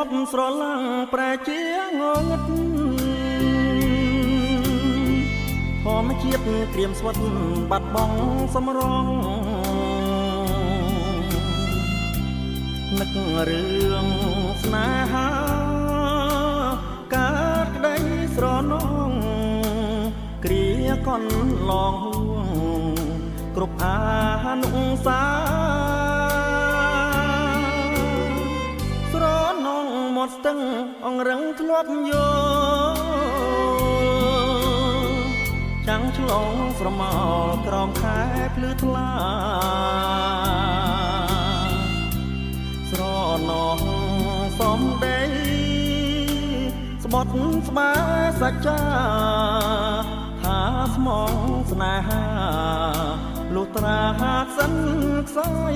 ប់ស្រឡាំងប្រែជាងងឹតធម្មជាតិក្រៀមស្វិតបាត់បង់សំរងនឹករឿងស្នេហាកើតក្តីស្រណងគ្រាកន់ឡងគ្រប់អានុសាស្រណងមាត់ស្ទឹងអង្រឹងធ្លាប់យកចាំងឆ្លងស្រមោលក្រោមខែភ្លឺថ្លាស្រណងសំដីស្បត់ស្បែសច្ចាថាស្មងស្នេហាលុះត្រាហាសិនខ្សោយ